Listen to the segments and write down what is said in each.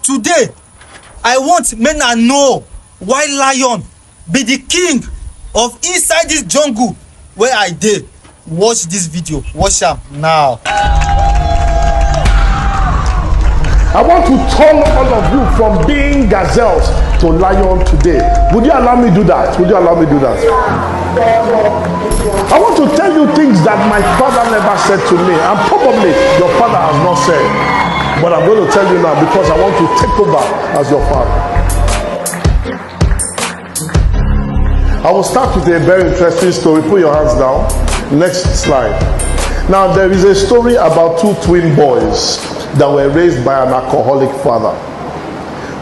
Today, I want men I know why lion be the king of inside this jungle where I dey. Watch this video. Watch am now. I want to turn all of you from being gazelles to lion today. Would you allow me to do that? Would you allow me to do that? I want to tell you things that my father never said to me, and probably your father has not said. But I'm going to tell you now because I want to take over as your father. I will start with a very interesting story. Put your hands down. Next slide. Now, there is a story about two twin boys that were raised by an alcoholic father.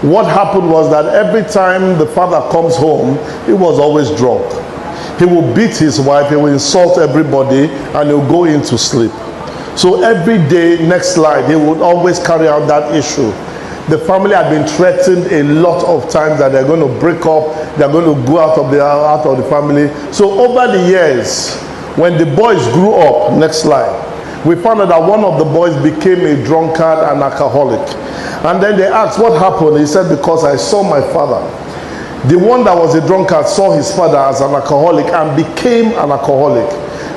What happened was that every time the father comes home, he was always drunk. He will beat his wife, he will insult everybody, and he'll go into sleep. So every day, next slide, he would always carry out that issue. The family had been threatened a lot of times that they're going to break up, they're going to go out of the family. So over the years, when the boys grew up, next slide, we found out that one of the boys became a drunkard and alcoholic. And then they asked, what happened? He said, because I saw my father. The one that was a drunkard saw his father as an alcoholic and became an alcoholic.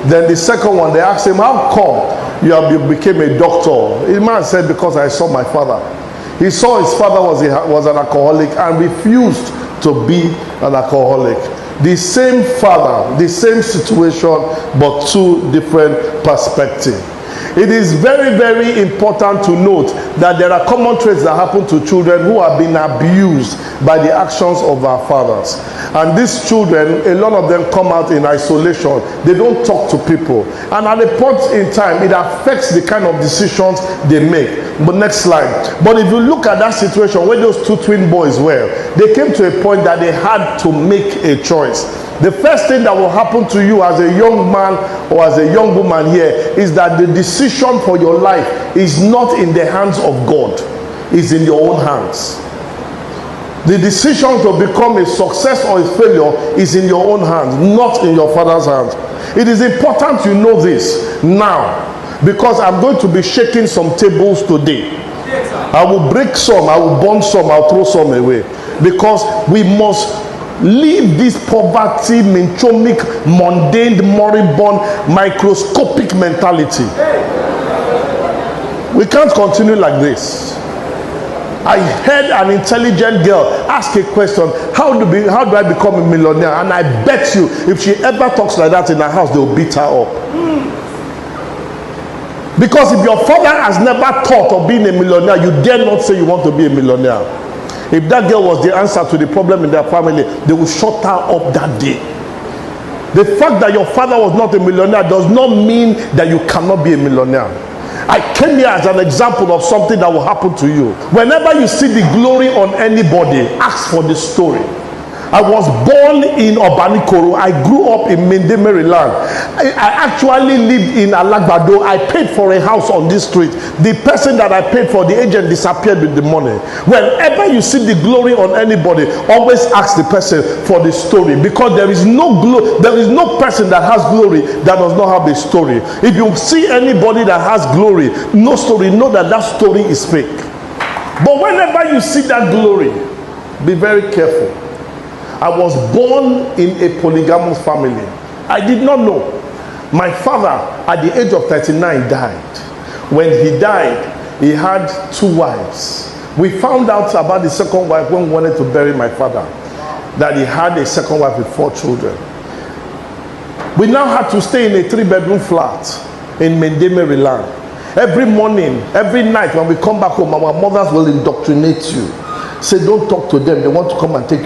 Then the second one, they asked him, how come you became a doctor? The man said, because I saw my father. He saw his father was an alcoholic and refused to be an alcoholic. The same father, the same situation, but two different perspectives. It is very, very important to note that there are common traits that happen to children who have been abused by the actions of our fathers. And these children, a lot of them come out in isolation. They don't talk to people. And at a point in time, it affects the kind of decisions they make. But next slide. But if you look at that situation where those two twin boys were, they came to a point that they had to make a choice. The first thing that will happen to you as a young man or as a young woman here is that the decision for your life is not in the hands of God, it's in your own hands. The decision to become a success or a failure is in your own hands, not in your father's hands. It is important you know this now, because I'm going to be shaking some tables today. I will break some, I will burn some, I'll throw some away, because we must leave this poverty, minchomic, mundane, moribund, microscopic mentality. We can't continue like this. I heard an intelligent girl ask a question, how do I become a millionaire? And I bet you, if she ever talks like that in her house, they'll beat her up. Because if your father has never thought of being a millionaire, you dare not say you want to be a millionaire. If that girl was the answer to the problem in their family, they will shut her up that day. The fact that your father was not a millionaire does not mean that you cannot be a millionaire. I came here as an example of something that will happen to you. Whenever you see the glory on anybody, ask for the story. I was born in Obanikoro. I grew up in Mende, Maryland. I actually lived in Alagbado. I paid for a house on this street. The person that I paid for, the agent disappeared with the money. Whenever you see the glory on anybody, always ask the person for the story, because there is no person that has glory that does not have a story. If you see anybody that has glory, no story, know that that story is fake. But whenever you see that glory, be very careful. I was born in a polygamous family. I did not know. My father, at the age of 39, died. When he died, he had two wives. We found out about the second wife when we wanted to bury my father, that he had a second wife with 4 children. We now had to stay in a 3-bedroom flat in Mende, Maryland. Every morning, every night when we come back home, our mothers will indoctrinate you. Say, don't talk to them. They want to come and take your